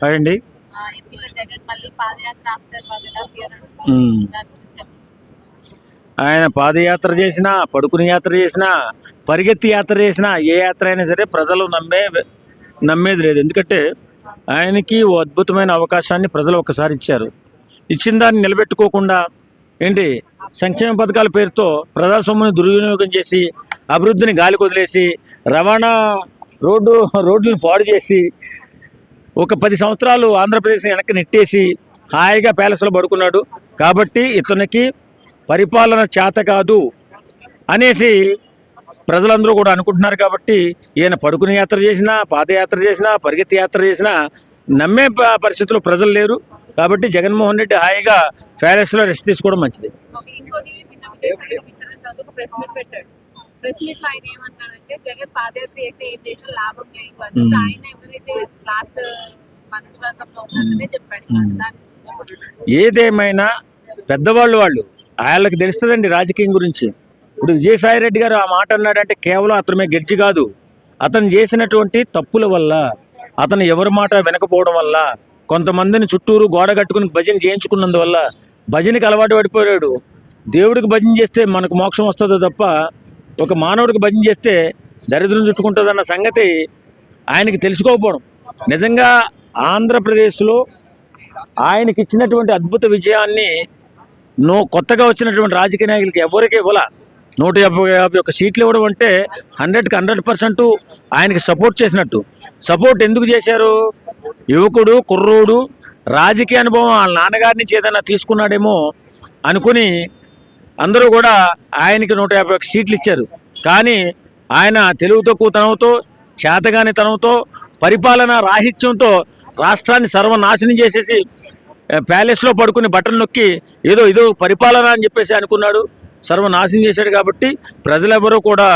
Hi అండి. ఆయన పాదయాత్ర చేసినా, పడుకుని యాత్ర చేసినా, పరిగెత్తి యాత్ర చేసినా, ఏ యాత్ర అయినా సరే ప్రజలు నమ్మేది లేదు. ఎందుకంటే ఆయనకి ఓ అద్భుతమైన అవకాశాన్ని ప్రజలు ఒకసారి ఇచ్చారు. ఇచ్చిన దాన్ని నిలబెట్టుకోకుండా ఏంటి సంక్షేమ పథకాల పేరుతో ప్రజా సొమ్ముని దుర్వినియోగం చేసి, అభివృద్ధిని గాలికి వదిలేసి, రవాణా రోడ్లను పాడు చేసి, ఒక 10 సంవత్సరాలు ఆంధ్రప్రదేశ్ని వెనక్కి నెట్టేసి హాయిగా ప్యాలెస్లో పడుకున్నాడు. కాబట్టి ఇతనికి పరిపాలన చేత కాదు అనేసి ప్రజలందరూ కూడా అనుకుంటున్నారు. కాబట్టి ఈయన పడుకుని యాత్ర చేసినా, పాదయాత్ర చేసినా, పరిగెత్తి యాత్ర చేసినా నమ్మే పరిస్థితుల్లో ప్రజలు లేరు. కాబట్టి జగన్మోహన్ రెడ్డి హాయిగా ప్యాలెస్లో రెస్ట్ తీసుకోవడం మంచిది. ఏదేమైనా పెద్దవాళ్ళు వాళ్ళకి తెలుస్తుందండి రాజకీయం గురించి. ఇప్పుడు విజయసాయి రెడ్డి గారు ఆ మాట అన్నాడంటే కేవలం అతని గెలిచి కాదు, అతను చేసినటువంటి తప్పుల వల్ల, అతను ఎవరి మాట వినకపోవడం వల్ల, కొంతమందిని చుట్టూరు గోడ కట్టుకుని భజన చేయించుకున్నందువల్ల భజనకి అలవాటు పడిపోయాడు. దేవుడికి భజన చేస్తే మనకు మోక్షం వస్తుందో తప్ప ఒక మానవుడికి భజన చేస్తే దరిద్రం చుట్టుకుంటుందన్న సంగతి ఆయనకి తెలుసుకోకపోవడం. నిజంగా ఆంధ్రప్రదేశ్లో ఆయనకి ఇచ్చినటువంటి అద్భుత విజయాన్ని కొత్తగా వచ్చినటువంటి రాజకీయ నాయకులకి ఎవరికి ఇవ్వాల. 151 సీట్లు ఇవ్వడం అంటే 100కి 100% ఆయనకి సపోర్ట్ చేసినట్టు. సపోర్ట్ ఎందుకు చేశారు? యువకుడు, కుర్రోడు, రాజకీయ అనుభవం వాళ్ళ నాన్నగారి నుంచి ఏదైనా తీసుకున్నాడేమో అనుకుని అందరూ కూడా ఆయనకి 151 సీట్లు ఇచ్చారు. కానీ ఆయన తెలుగు తక్కువ తనంతో, చేతగాని తనంతో, పరిపాలన రాహిత్యంతో రాష్ట్రాన్ని సర్వనాశనం చేసేసి ప్యాలెస్లో పడుకుని బటన్ నొక్కి ఏదో పరిపాలన అని చెప్పేసి అనుకున్నాడు. సర్వనాశనం చేశాడు. కాబట్టి ప్రజలెవరూ కూడా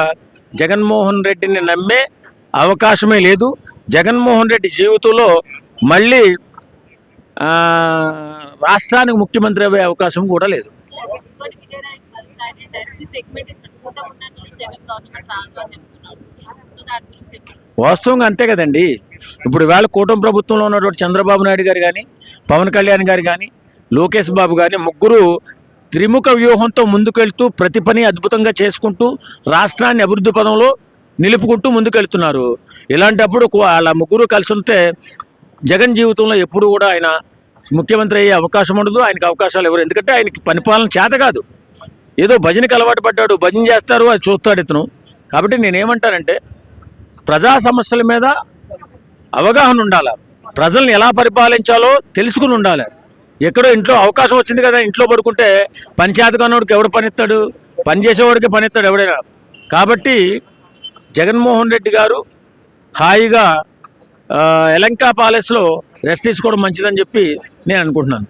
జగన్మోహన్ రెడ్డిని నమ్మే అవకాశమే లేదు. జగన్మోహన్ రెడ్డి జీవితంలో మళ్ళీ రాష్ట్రానికి ముఖ్యమంత్రి అయ్యే అవకాశం కూడా లేదు. వాస్తవంగా అంతే కదండి. ఇప్పుడు వేళ కూటమి ప్రభుత్వంలో ఉన్నటువంటి చంద్రబాబు నాయుడు గారు కానీ, పవన్ కళ్యాణ్ గారు కానీ, లోకేష్ బాబు కానీ ముగ్గురు త్రిముఖ వ్యూహంతో ముందుకెళ్తూ ప్రతి పని అద్భుతంగా చేసుకుంటూ రాష్ట్రాన్ని అభివృద్ధి పదంలో నిలుపుకుంటూ ముందుకెళ్తున్నారు. ఇలాంటప్పుడు వాళ్ళ ముగ్గురు కలిసి ఉంటే జగన్ జీవితంలో ఎప్పుడు కూడా ఆయన ముఖ్యమంత్రి అయ్యే అవకాశం ఉండదు. ఆయనకి అవకాశాలు ఎవరు? ఎందుకంటే ఆయనకి పరిపాలన చేత కాదు. ఏదో భజనకి అలవాటు పడ్డాడు, భజన చేస్తారు, అది చూస్తాడు ఇతను. కాబట్టి నేనేమంటానంటే ప్రజా సమస్యల మీద అవగాహన ఉండాలి. ప్రజల్ని ఎలా పరిపాలించాలో తెలుసుకుని ఉండాలి. ఎక్కడో ఇంట్లో అవకాశం వచ్చింది కదా, ఇంట్లో పడుకుంటే పంచాయతీకన్నోడికి ఎవడు పనిస్తాడు? పని చేసేవాడికి పనిస్తాడు ఎవడైనా. కాబట్టి జగన్మోహన్ రెడ్డి గారు హాయిగా ఎలంకా ప్యాలెస్లో రెస్ట్ తీసుకోవడం మంచిదని చెప్పి నేను అనుకుంటున్నాను.